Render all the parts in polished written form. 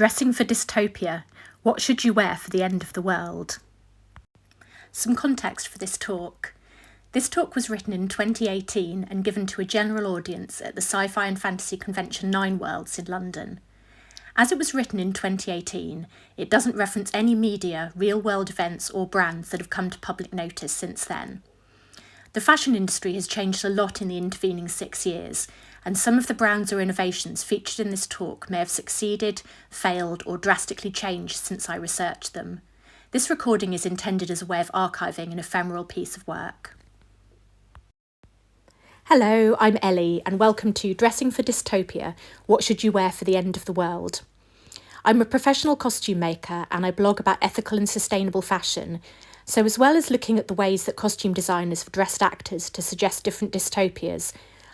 Dressing for Dystopia. What should you wear for the end of the world? Some context for this talk. This talk was written in 2018 and given to a general audience at the Sci Fi and Fantasy convention 9 Worlds in London. As it was written in 2018, it doesn't reference any media, real-world events or brands that have come to public notice since then. The fashion industry has changed a lot in the intervening 6 years, and some of the brands or innovations featured in this talk may have succeeded, failed, or drastically changed since I researched them. This recording is intended as a way of archiving an ephemeral piece of work. Hello, I'm Ellie, and welcome to Dressing for Dystopia, What Should You Wear for the End of the World? I'm a professional costume maker and I blog about ethical and sustainable fashion, so as well as looking at the ways that costume designers have dressed actors to suggest different dystopias,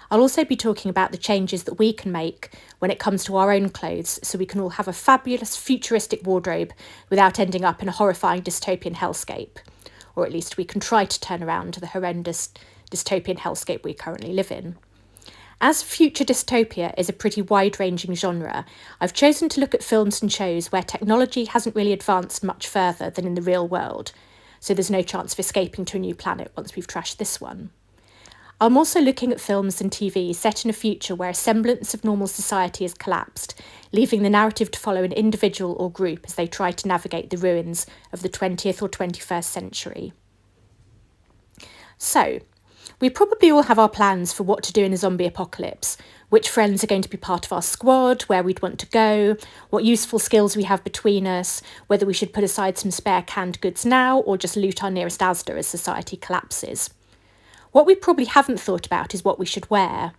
I'll also be talking about the changes that we can make when it comes to our own clothes so we can all have a fabulous futuristic wardrobe without ending up in a horrifying dystopian hellscape. Or at least we can try to turn around the horrendous dystopian hellscape we currently live in. As future dystopia is a pretty wide-ranging genre, I've chosen to look at films and shows where technology hasn't really advanced much further than in the real world, so there's no chance of escaping to a new planet once we've trashed this one. I'm also looking at films and TV set in a future where a semblance of normal society has collapsed, leaving the narrative to follow an individual or group as they try to navigate the ruins of the 20th or 21st century. So, we probably all have our plans for what to do in a zombie apocalypse, which friends are going to be part of our squad, where we'd want to go, what useful skills we have between us, whether we should put aside some spare canned goods now or just loot our nearest Asda as society collapses. What we probably haven't thought about is what we should wear.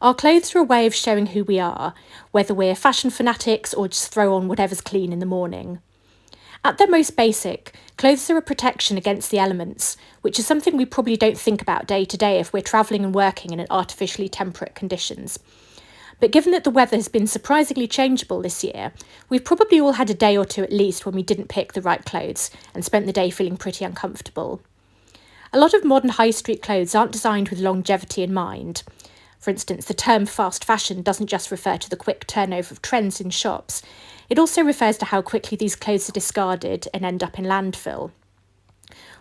Our clothes are a way of showing who we are, whether we're fashion fanatics or just throw on whatever's clean in the morning. At their most basic, clothes are a protection against the elements, which is something we probably don't think about day to day if we're travelling and working in artificially temperate conditions. But given that the weather has been surprisingly changeable this year, we've probably all had a day or two at least when we didn't pick the right clothes and spent the day feeling pretty uncomfortable. A lot of modern high street clothes aren't designed with longevity in mind. For instance, the term fast fashion doesn't just refer to the quick turnover of trends in shops. It also refers to how quickly these clothes are discarded and end up in landfill.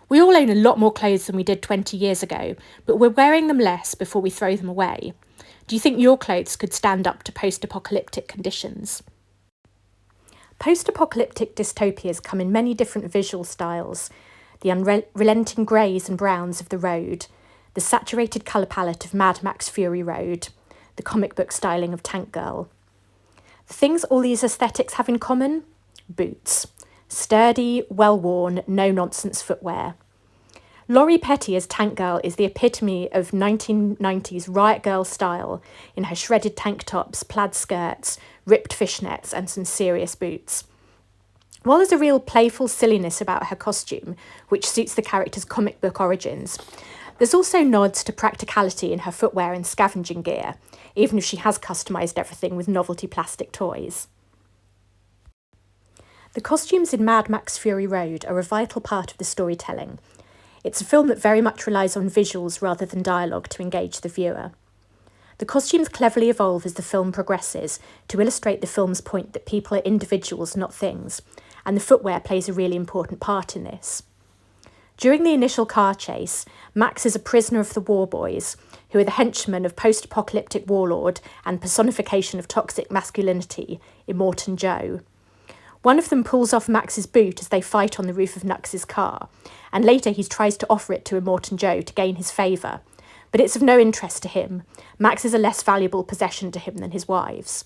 We all own a lot more clothes than we did 20 years ago, but we're wearing them less before we throw them away. Do you think your clothes could stand up to post-apocalyptic conditions? Post-apocalyptic dystopias come in many different visual styles. The unrelenting greys and browns of the road, the saturated colour palette of Mad Max Fury Road, the comic book styling of Tank Girl. The things all these aesthetics have in common? Boots. Sturdy, well-worn, no-nonsense footwear. Laurie Petty as Tank Girl is the epitome of 1990s riot girl style in her shredded tank tops, plaid skirts, ripped fishnets and some serious boots. While there's a real playful silliness about her costume, which suits the character's comic book origins, there's also nods to practicality in her footwear and scavenging gear, even if she has customised everything with novelty plastic toys. The costumes in Mad Max Fury Road are a vital part of the storytelling. It's a film that very much relies on visuals rather than dialogue to engage the viewer. The costumes cleverly evolve as the film progresses to illustrate the film's point that people are individuals, not things, and the footwear plays a really important part in this. During the initial car chase, Max is a prisoner of the War Boys, who are the henchmen of post-apocalyptic warlord and personification of toxic masculinity, Immortan Joe. One of them pulls off Max's boot as they fight on the roof of Nux's car, and later he tries to offer it to Immortan Joe to gain his favour, but it's of no interest to him. Max is a less valuable possession to him than his wives.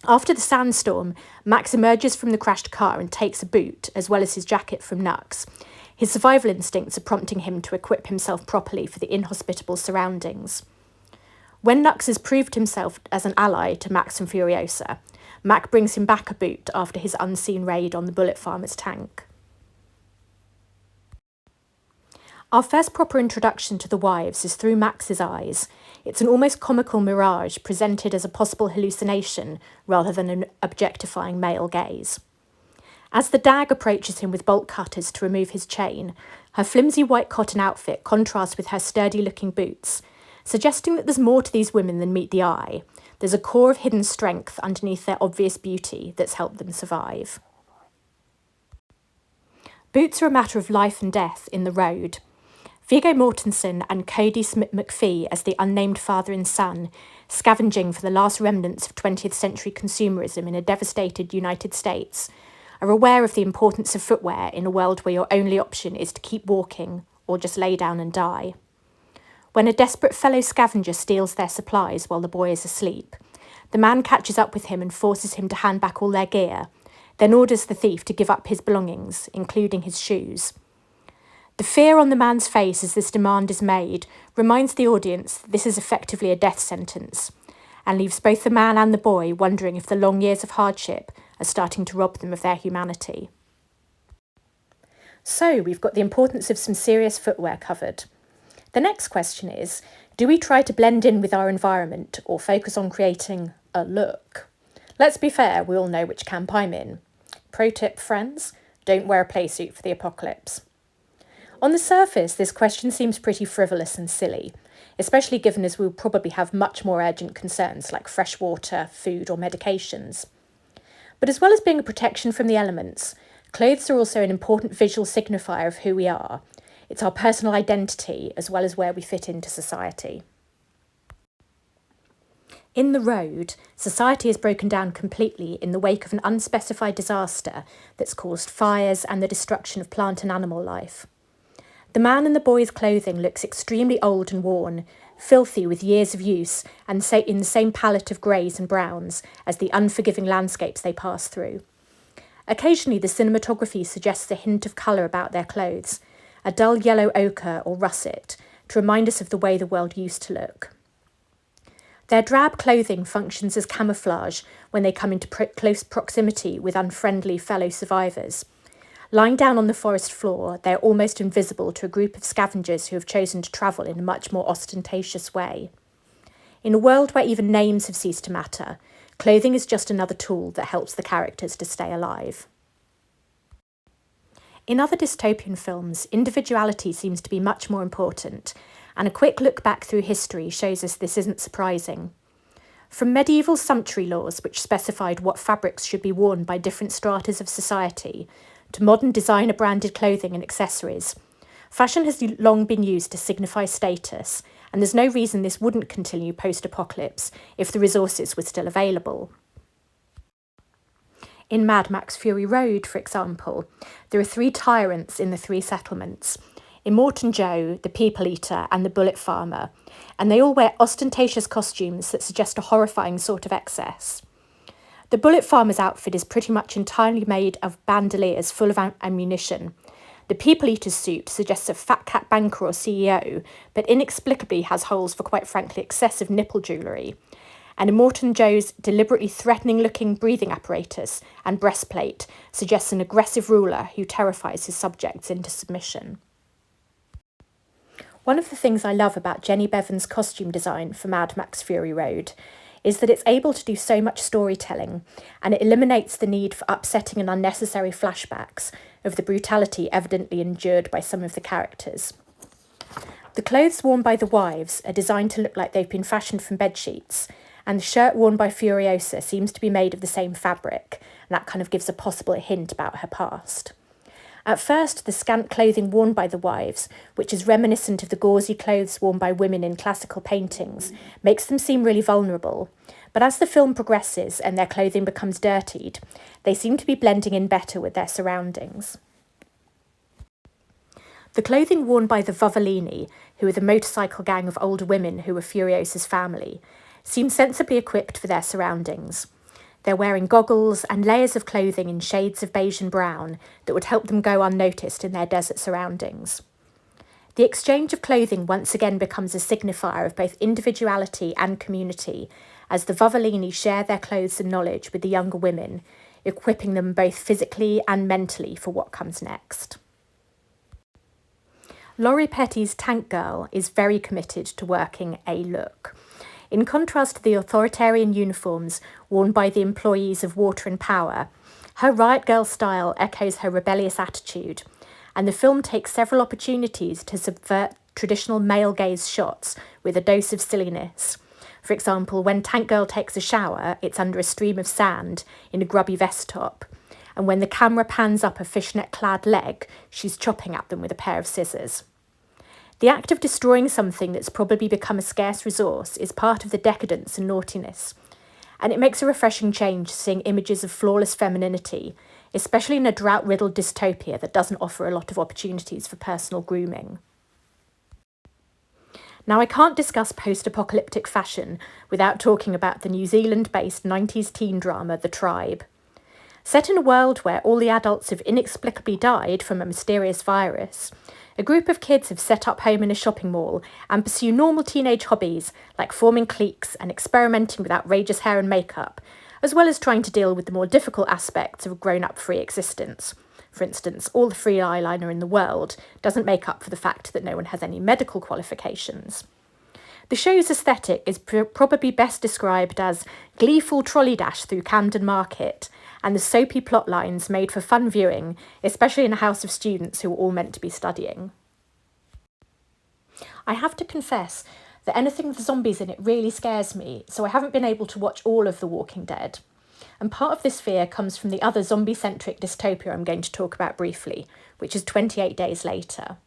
After the sandstorm, Max emerges from the crashed car and takes a boot, as well as his jacket from Nux. His survival instincts are prompting him to equip himself properly for the inhospitable surroundings. When Nux has proved himself as an ally to Max and Furiosa, Mac brings him back a boot after his unseen raid on the bullet farmer's tank. Our first proper introduction to the wives is through Max's eyes. It's an almost comical mirage presented as a possible hallucination rather than an objectifying male gaze. As the dag approaches him with bolt cutters to remove his chain, her flimsy white cotton outfit contrasts with her sturdy-looking boots, suggesting that there's more to these women than meet the eye. There's a core of hidden strength underneath their obvious beauty that's helped them survive. Boots are a matter of life and death in The Road. Viggo Mortensen and Cody Smith McPhee as the unnamed father and son, scavenging for the last remnants of 20th century consumerism in a devastated United States, are aware of the importance of footwear in a world where your only option is to keep walking or just lay down and die. When a desperate fellow scavenger steals their supplies while the boy is asleep, the man catches up with him and forces him to hand back all their gear, then orders the thief to give up his belongings, including his shoes. The fear on the man's face as this demand is made reminds the audience that this is effectively a death sentence, and leaves both the man and the boy wondering if the long years of hardship are starting to rob them of their humanity. So we've got the importance of some serious footwear covered. The next question is, do we try to blend in with our environment or focus on creating a look? Let's be fair, we all know which camp I'm in. Pro tip, friends, don't wear a playsuit for the apocalypse. On the surface, this question seems pretty frivolous and silly, especially given as we'll probably have much more urgent concerns like fresh water, food or medications. But as well as being a protection from the elements, clothes are also an important visual signifier of who we are. It's our personal identity as well as where we fit into society. In The Road, society is broken down completely in the wake of an unspecified disaster that's caused fires and the destruction of plant and animal life. The man and the boy's clothing looks extremely old and worn, filthy with years of use, and in the same palette of greys and browns as the unforgiving landscapes they pass through. Occasionally, the cinematography suggests a hint of colour about their clothes, a dull yellow ochre or russet, to remind us of the way the world used to look. Their drab clothing functions as camouflage when they come into close proximity with unfriendly fellow survivors. Lying down on the forest floor, they are almost invisible to a group of scavengers who have chosen to travel in a much more ostentatious way. In a world where even names have ceased to matter, clothing is just another tool that helps the characters to stay alive. In other dystopian films, individuality seems to be much more important, and a quick look back through history shows us this isn't surprising. From medieval sumptuary laws which specified what fabrics should be worn by different stratas of society, to modern designer-branded clothing and accessories, fashion has long been used to signify status, and there's no reason this wouldn't continue post-apocalypse if the resources were still available. In Mad Max Fury Road, for example, there are 3 tyrants in the 3 settlements: Immortan Joe, the People Eater, and the Bullet Farmer, and they all wear ostentatious costumes that suggest a horrifying sort of excess. The Bullet Farmer's outfit is pretty much entirely made of bandoliers full of ammunition. The People Eater's suit suggests a fat cat banker or CEO, but inexplicably has holes for, quite frankly, excessive nipple jewellery. And Immortan Joe's deliberately threatening-looking breathing apparatus and breastplate suggests an aggressive ruler who terrifies his subjects into submission. One of the things I love about Jenny Bevan's costume design for Mad Max Fury Road is that it's able to do so much storytelling, and it eliminates the need for upsetting and unnecessary flashbacks of the brutality evidently endured by some of the characters. The clothes worn by the wives are designed to look like they've been fashioned from bedsheets, and the shirt worn by Furiosa seems to be made of the same fabric, and that kind of gives a possible hint about her past. At first, the scant clothing worn by the wives, which is reminiscent of the gauzy clothes worn by women in classical paintings, makes them seem really vulnerable. But as the film progresses and their clothing becomes dirtied, they seem to be blending in better with their surroundings. The clothing worn by the Vovolini, who are the motorcycle gang of older women who were Furiosa's family, seem sensibly equipped for their surroundings. They're wearing goggles and layers of clothing in shades of beige and brown that would help them go unnoticed in their desert surroundings. The exchange of clothing once again becomes a signifier of both individuality and community, as the Vovolini share their clothes and knowledge with the younger women, equipping them both physically and mentally for what comes next. Laurie Petty's Tank Girl is very committed to working a look. In contrast to the authoritarian uniforms worn by the employees of Water and Power, her Riot Girl style echoes her rebellious attitude, and the film takes several opportunities to subvert traditional male gaze shots with a dose of silliness. For example, when Tank Girl takes a shower, it's under a stream of sand in a grubby vest top. And when the camera pans up a fishnet-clad leg, she's chopping at them with a pair of scissors. The act of destroying something that's probably become a scarce resource is part of the decadence and naughtiness. And it makes a refreshing change seeing images of flawless femininity, especially in a drought-riddled dystopia that doesn't offer a lot of opportunities for personal grooming. Now, I can't discuss post-apocalyptic fashion without talking about the New Zealand-based 90s teen drama The Tribe. Set in a world where all the adults have inexplicably died from a mysterious virus, a group of kids have set up home in a shopping mall and pursue normal teenage hobbies like forming cliques and experimenting with outrageous hair and makeup, as well as trying to deal with the more difficult aspects of a grown-up free existence. For instance, all the free eyeliner in the world doesn't make up for the fact that no one has any medical qualifications. The show's aesthetic is probably best described as gleeful trolley dash through Camden Market, and the soapy plot lines made for fun viewing, especially in a house of students who were all meant to be studying. I have to confess that anything with zombies in it really scares me, so I haven't been able to watch all of The Walking Dead. And part of this fear comes from the other zombie-centric dystopia I'm going to talk about briefly, which is 28 Days Later.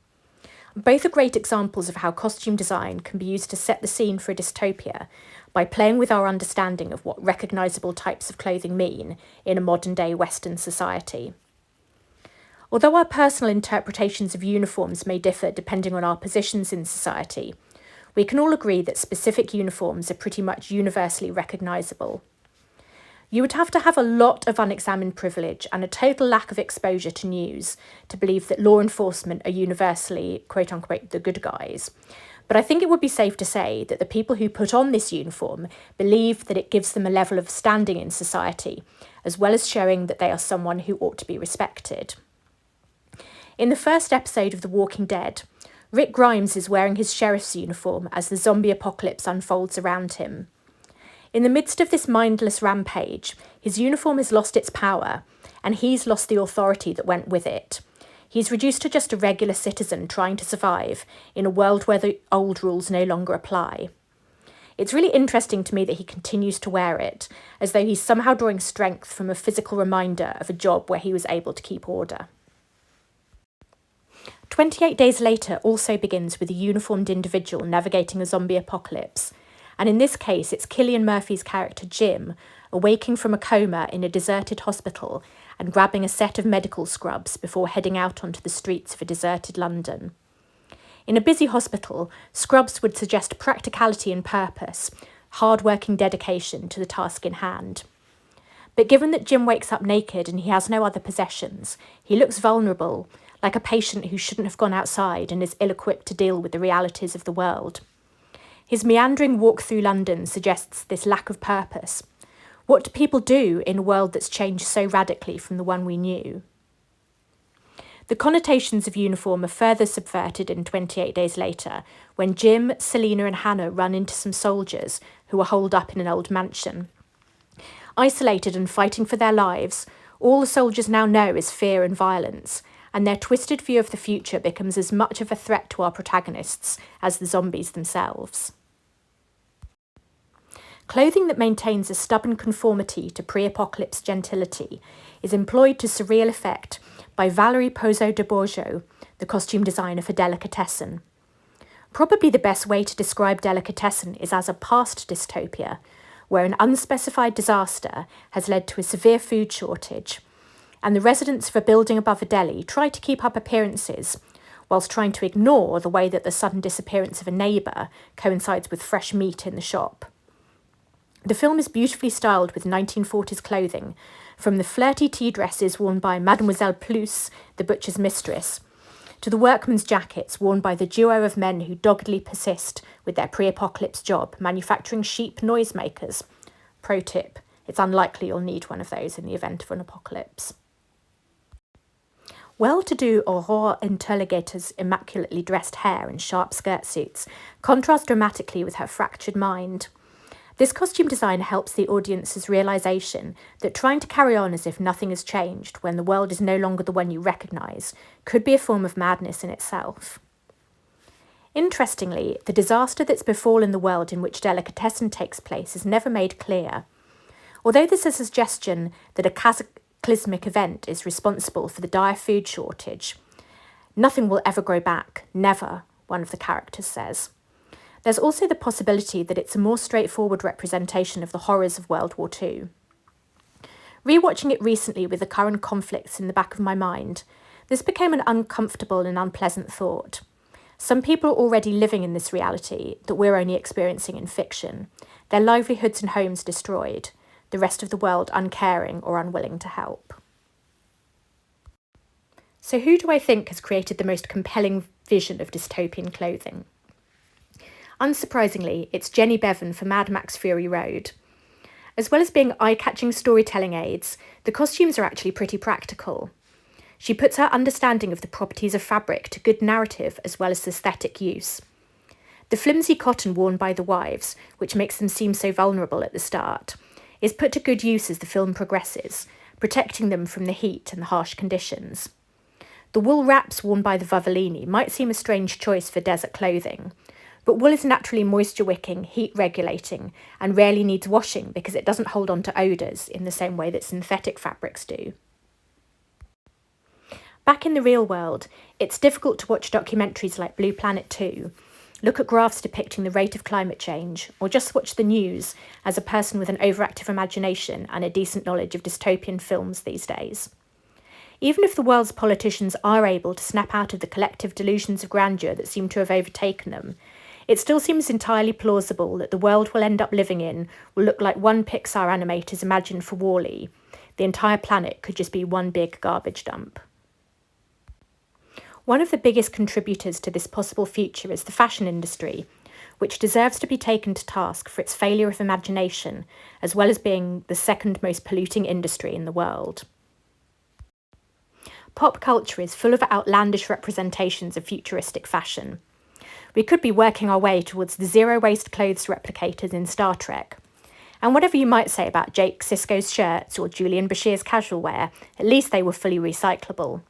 Both are great examples of how costume design can be used to set the scene for a dystopia by playing with our understanding of what recognisable types of clothing mean in a modern-day Western society. Although our personal interpretations of uniforms may differ depending on our positions in society, we can all agree that specific uniforms are pretty much universally recognisable. You would have to have a lot of unexamined privilege and a total lack of exposure to news to believe that law enforcement are universally, quote-unquote, the good guys. But I think it would be safe to say that the people who put on this uniform believe that it gives them a level of standing in society, as well as showing that they are someone who ought to be respected. In the first episode of The Walking Dead, Rick Grimes is wearing his sheriff's uniform as the zombie apocalypse unfolds around him. In the midst of this mindless rampage, his uniform has lost its power, and he's lost the authority that went with it. He's reduced to just a regular citizen trying to survive in a world where the old rules no longer apply. It's really interesting to me that he continues to wear it, as though he's somehow drawing strength from a physical reminder of a job where he was able to keep order. 28 Days Later also begins with a uniformed individual navigating a zombie apocalypse, and in this case it's Cillian Murphy's character Jim awaking from a coma in a deserted hospital and grabbing a set of medical scrubs before heading out onto the streets of a deserted London. In a busy hospital, scrubs would suggest practicality and purpose, hard-working dedication to the task in hand. But given that Jim wakes up naked and he has no other possessions, he looks vulnerable, like a patient who shouldn't have gone outside and is ill-equipped to deal with the realities of the world. His meandering walk through London suggests this lack of purpose. What do people do in a world that's changed so radically from the one we knew? The connotations of uniform are further subverted in 28 Days Later, when Jim, Selena and Hannah run into some soldiers who are holed up in an old mansion. Isolated and fighting for their lives, all the soldiers now know is fear and violence, and their twisted view of the future becomes as much of a threat to our protagonists as the zombies themselves. Clothing that maintains a stubborn conformity to pre-apocalypse gentility is employed to surreal effect by Valerie Pozzo de Borgo, the costume designer for Delicatessen. Probably the best way to describe Delicatessen is as a past dystopia, where an unspecified disaster has led to a severe food shortage, and the residents of a building above a deli try to keep up appearances, whilst trying to ignore the way that the sudden disappearance of a neighbour coincides with fresh meat in the shop. The film is beautifully styled with 1940s clothing, from the flirty tea dresses worn by Mademoiselle Plus, the butcher's mistress, to the workman's jackets worn by the duo of men who doggedly persist with their pre-apocalypse job, manufacturing sheep noisemakers. Pro tip, it's unlikely you'll need one of those in the event of an apocalypse. Well-to-do Aurore interrogator's immaculately dressed hair and sharp skirt suits contrast dramatically with her fractured mind. This costume design helps the audience's realisation that trying to carry on as if nothing has changed when the world is no longer the one you recognise could be a form of madness in itself. Interestingly, the disaster that's befallen the world in which delicatessen takes place is never made clear. Although there's a suggestion that a cataclysmic event is responsible for the dire food shortage, nothing will ever grow back, never, one of the characters says. There's also the possibility that it's a more straightforward representation of the horrors of World War II. Rewatching it recently with the current conflicts in the back of my mind, this became an uncomfortable and unpleasant thought. Some people are already living in this reality that we're only experiencing in fiction, their livelihoods and homes destroyed, the rest of the world uncaring or unwilling to help. So who do I think has created the most compelling vision of dystopian clothing? Unsurprisingly, it's Jenny Bevan for Mad Max Fury Road. As well as being eye-catching storytelling aids, the costumes are actually pretty practical. She puts her understanding of the properties of fabric to good narrative as well as aesthetic use. The flimsy cotton worn by the wives, which makes them seem so vulnerable at the start, is put to good use as the film progresses, protecting them from the heat and the harsh conditions. The wool wraps worn by the Vavolini might seem a strange choice for desert clothing, but wool is naturally moisture-wicking, heat-regulating, and rarely needs washing because it doesn't hold on to odours in the same way that synthetic fabrics do. Back in the real world, it's difficult to watch documentaries like Blue Planet 2, look at graphs depicting the rate of climate change, or just watch the news as a person with an overactive imagination and a decent knowledge of dystopian films these days. Even if the world's politicians are able to snap out of the collective delusions of grandeur that seem to have overtaken them, it still seems entirely plausible that the world we'll end up living in will look like one Pixar animator's imagined for Wall-E. The entire planet could just be one big garbage dump. One of the biggest contributors to this possible future is the fashion industry, which deserves to be taken to task for its failure of imagination, as well as being the second most polluting industry in the world. Pop culture is full of outlandish representations of futuristic fashion. We could be working our way towards the zero-waste clothes replicators in Star Trek. And whatever you might say about Jake Sisko's shirts or Julian Bashir's casual wear, at least they were fully recyclable.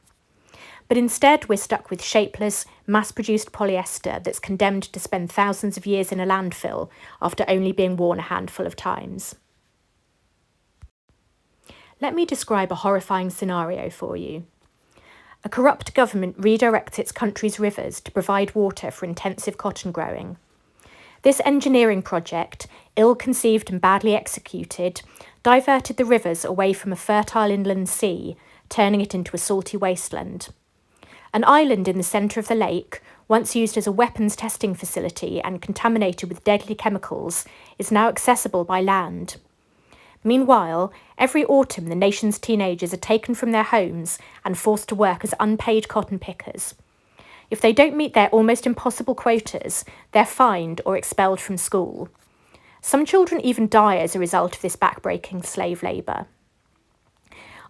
But instead, we're stuck with shapeless, mass-produced polyester that's condemned to spend thousands of years in a landfill after only being worn a handful of times. Let me describe a horrifying scenario for you. A corrupt government redirects its country's rivers to provide water for intensive cotton growing. This engineering project, ill-conceived and badly executed, diverted the rivers away from a fertile inland sea, turning it into a salty wasteland. An island in the centre of the lake, once used as a weapons testing facility and contaminated with deadly chemicals, is now accessible by land. Meanwhile, every autumn the nation's teenagers are taken from their homes and forced to work as unpaid cotton pickers. If they don't meet their almost impossible quotas, they're fined or expelled from school. Some children even die as a result of this backbreaking slave labour.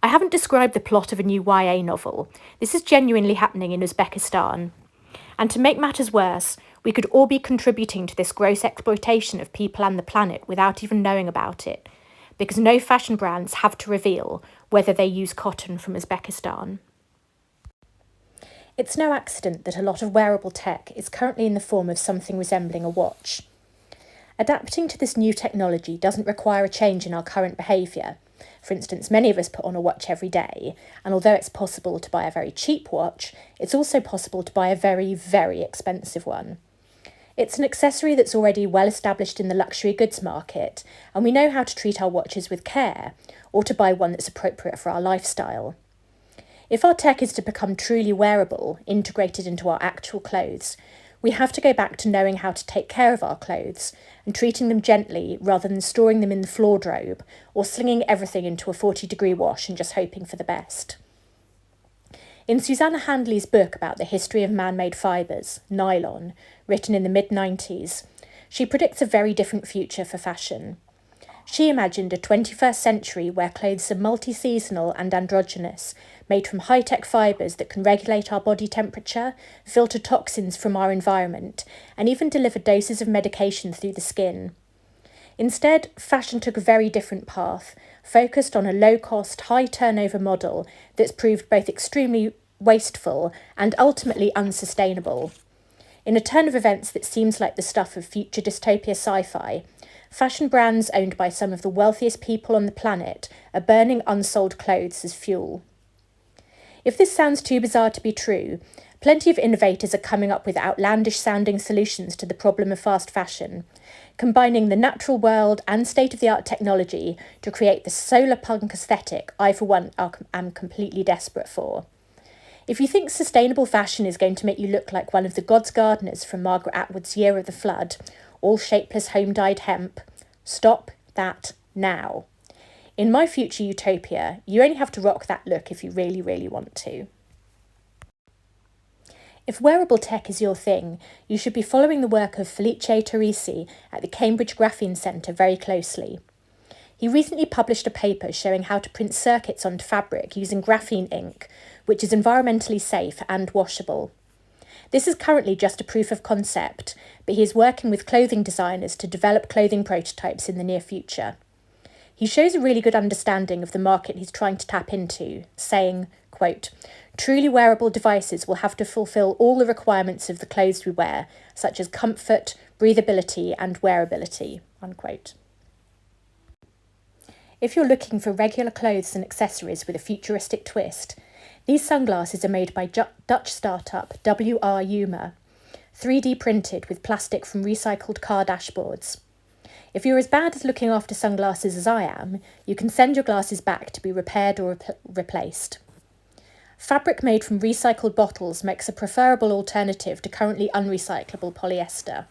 I haven't described the plot of a new YA novel. This is genuinely happening in Uzbekistan. And to make matters worse, we could all be contributing to this gross exploitation of people and the planet without even knowing about it, because no fashion brands have to reveal whether they use cotton from Uzbekistan. It's no accident that a lot of wearable tech is currently in the form of something resembling a watch. Adapting to this new technology doesn't require a change in our current behaviour. For instance, many of us put on a watch every day, and although it's possible to buy a very cheap watch, it's also possible to buy a very, very expensive one. It's an accessory that's already well established in the luxury goods market, and we know how to treat our watches with care, or to buy one that's appropriate for our lifestyle. If our tech is to become truly wearable, integrated into our actual clothes, we have to go back to knowing how to take care of our clothes and treating them gently rather than storing them in the wardrobe or slinging everything into a 40-degree wash and just hoping for the best. In Susanna Handley's book about the history of man-made fibres, Nylon, written in the mid-90s, she predicts a very different future for fashion. She imagined a 21st century where clothes are multi-seasonal and androgynous, made from high-tech fibres that can regulate our body temperature, filter toxins from our environment, and even deliver doses of medication through the skin. Instead, fashion took a very different path, focused on a low-cost, high-turnover model that's proved both extremely wasteful and ultimately unsustainable. In a turn of events that seems like the stuff of future dystopia sci-fi, fashion brands owned by some of the wealthiest people on the planet are burning unsold clothes as fuel. If this sounds too bizarre to be true, plenty of innovators are coming up with outlandish-sounding solutions to the problem of fast fashion, combining the natural world and state-of-the-art technology to create the solar punk aesthetic I, for one, am completely desperate for. If you think sustainable fashion is going to make you look like one of the God's gardeners from Margaret Atwood's Year of the Flood, all shapeless home-dyed hemp, stop that now. In my future utopia, you only have to rock that look if you really, really want to. If wearable tech is your thing, you should be following the work of Felice Torrisi at the Cambridge Graphene Centre very closely. He recently published a paper showing how to print circuits onto fabric using graphene ink, which is environmentally safe and washable. This is currently just a proof of concept, but he is working with clothing designers to develop clothing prototypes in the near future. He shows a really good understanding of the market he's trying to tap into, saying, quote, "Truly wearable devices will have to fulfil all the requirements of the clothes we wear, such as comfort, breathability, and wearability," unquote. If you're looking for regular clothes and accessories with a futuristic twist, these sunglasses are made by Dutch startup WR Yuma, 3D printed with plastic from recycled car dashboards. If you're as bad at looking after sunglasses as I am, you can send your glasses back to be repaired or replaced. Fabric made from recycled bottles makes a preferable alternative to currently unrecyclable polyester.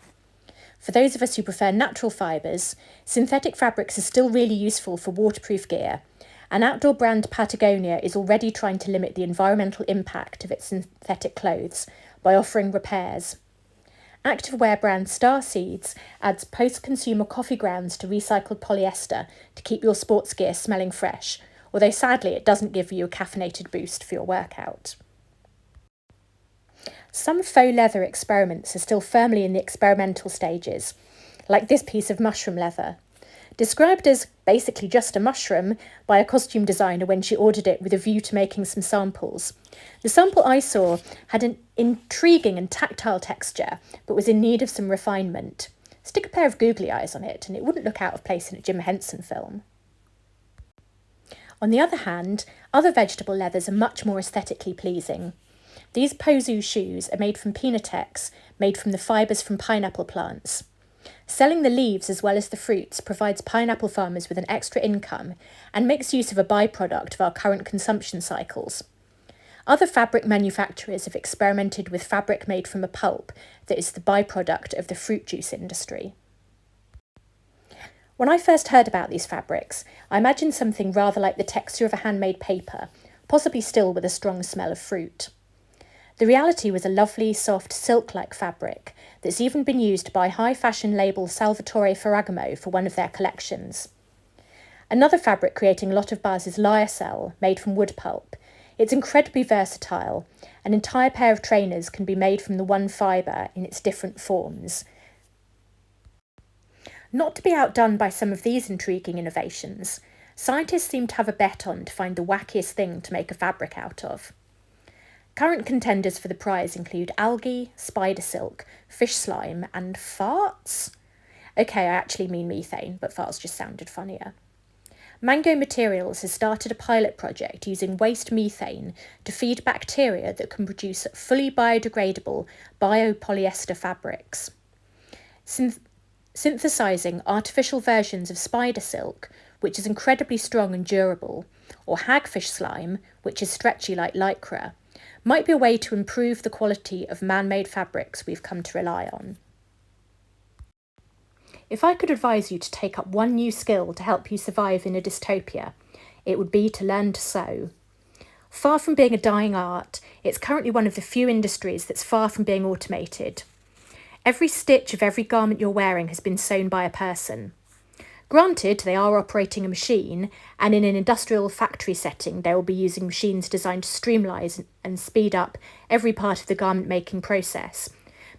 For those of us who prefer natural fibres, synthetic fabrics are still really useful for waterproof gear, and outdoor brand Patagonia is already trying to limit the environmental impact of its synthetic clothes by offering repairs. Activewear brand Starseeds adds post-consumer coffee grounds to recycled polyester to keep your sports gear smelling fresh, although sadly it doesn't give you a caffeinated boost for your workout. Some faux leather experiments are still firmly in the experimental stages, like this piece of mushroom leather. Described as basically just a mushroom by a costume designer when she ordered it with a view to making some samples. The sample I saw had an intriguing and tactile texture, but was in need of some refinement. Stick a pair of googly eyes on it and it wouldn't look out of place in a Jim Henson film. On the other hand, other vegetable leathers are much more aesthetically pleasing. These Pozu shoes are made from Pinatex, made from the fibres from pineapple plants. Selling the leaves as well as the fruits provides pineapple farmers with an extra income and makes use of a byproduct of our current consumption cycles. Other fabric manufacturers have experimented with fabric made from a pulp that is the byproduct of the fruit juice industry. When I first heard about these fabrics, I imagined something rather like the texture of a handmade paper, possibly still with a strong smell of fruit. The reality was a lovely, soft, silk-like fabric that's even been used by high-fashion label Salvatore Ferragamo for one of their collections. Another fabric creating a lot of buzz is lyocell, made from wood pulp. It's incredibly versatile. An entire pair of trainers can be made from the one fibre in its different forms. Not to be outdone by some of these intriguing innovations, scientists seem to have a bet on to find the wackiest thing to make a fabric out of. Current contenders for the prize include algae, spider silk, fish slime, and farts? Okay, I actually mean methane, but farts just sounded funnier. Mango Materials has started a pilot project using waste methane to feed bacteria that can produce fully biodegradable biopolyester fabrics. Synthesizing artificial versions of spider silk, which is incredibly strong and durable, or hagfish slime, which is stretchy like lycra, might be a way to improve the quality of man-made fabrics we've come to rely on. If I could advise you to take up one new skill to help you survive in a dystopia, it would be to learn to sew. Far from being a dying art, it's currently one of the few industries that's far from being automated. Every stitch of every garment you're wearing has been sewn by a person. Granted, they are operating a machine, and in an industrial factory setting, they will be using machines designed to streamline and speed up every part of the garment-making process.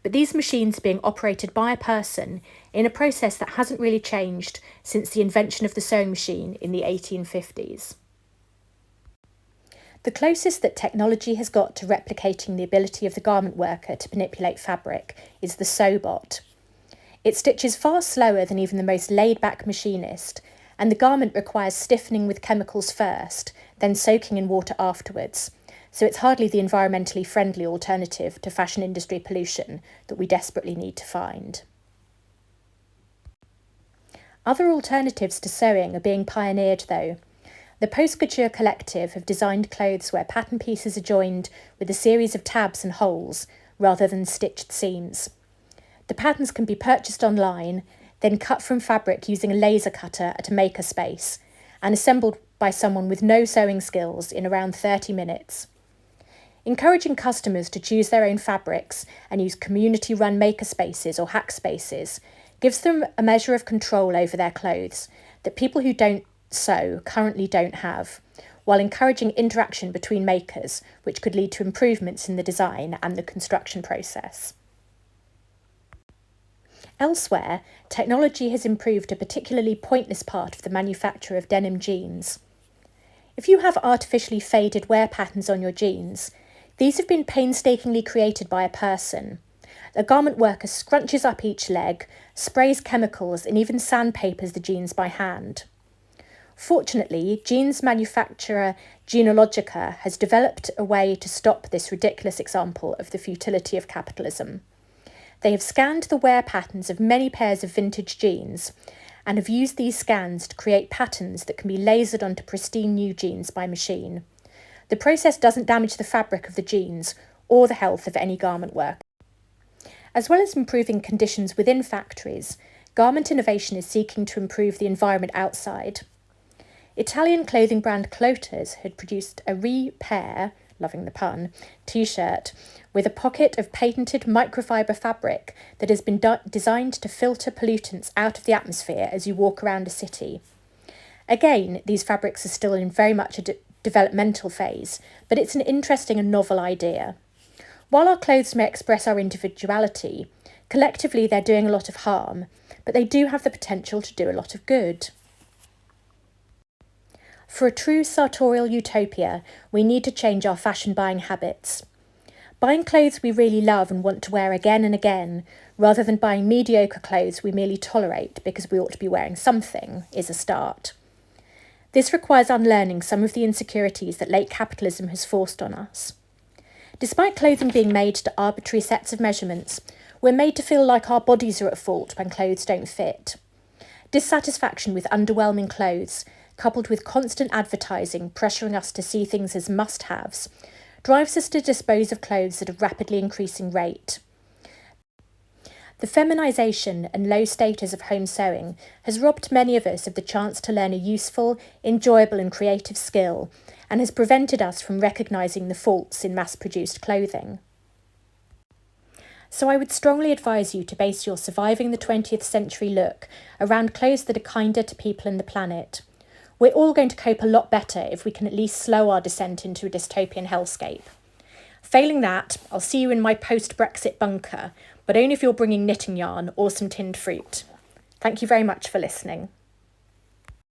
But these machines are being operated by a person in a process that hasn't really changed since the invention of the sewing machine in the 1850s. The closest that technology has got to replicating the ability of the garment worker to manipulate fabric is the sew bot. It stitches far slower than even the most laid-back machinist, and the garment requires stiffening with chemicals first, then soaking in water afterwards, so it's hardly the environmentally friendly alternative to fashion industry pollution that we desperately need to find. Other alternatives to sewing are being pioneered, though. The Post-Couture Collective have designed clothes where pattern pieces are joined with a series of tabs and holes rather than stitched seams. The patterns can be purchased online, then cut from fabric using a laser cutter at a makerspace, and assembled by someone with no sewing skills in around 30 minutes. Encouraging customers to choose their own fabrics and use community-run makerspaces or hack spaces gives them a measure of control over their clothes that people who don't sew currently don't have, while encouraging interaction between makers, which could lead to improvements in the design and the construction process. Elsewhere, technology has improved a particularly pointless part of the manufacture of denim jeans. If you have artificially faded wear patterns on your jeans, these have been painstakingly created by a person. A garment worker scrunches up each leg, sprays chemicals, and even sandpapers the jeans by hand. Fortunately, jeans manufacturer Genealogica has developed a way to stop this ridiculous example of the futility of capitalism. They have scanned the wear patterns of many pairs of vintage jeans and have used these scans to create patterns that can be lasered onto pristine new jeans by machine. The process doesn't damage the fabric of the jeans or the health of any garment worker. As well as improving conditions within factories, garment innovation is seeking to improve the environment outside. Italian clothing brand Clotas had produced a repair, loving the pun, t-shirt with a pocket of patented microfiber fabric that has been designed to filter pollutants out of the atmosphere as you walk around a city. Again, these fabrics are still in very much a developmental phase, but it's an interesting and novel idea. While our clothes may express our individuality, collectively they're doing a lot of harm, but they do have the potential to do a lot of good. For a true sartorial utopia, we need to change our fashion buying habits. Buying clothes we really love and want to wear again and again, rather than buying mediocre clothes we merely tolerate because we ought to be wearing something, is a start. This requires unlearning some of the insecurities that late capitalism has forced on us. Despite clothing being made to arbitrary sets of measurements, we're made to feel like our bodies are at fault when clothes don't fit. Dissatisfaction with underwhelming clothes, coupled with constant advertising pressuring us to see things as must-haves, drives us to dispose of clothes at a rapidly increasing rate. The feminisation and low status of home sewing has robbed many of us of the chance to learn a useful, enjoyable and creative skill, and has prevented us from recognising the faults in mass-produced clothing. So I would strongly advise you to base your surviving the 20th century look around clothes that are kinder to people and the planet. We're all going to cope a lot better if we can at least slow our descent into a dystopian hellscape. Failing that, I'll see you in my post-Brexit bunker, but only if you're bringing knitting yarn or some tinned fruit. Thank you very much for listening.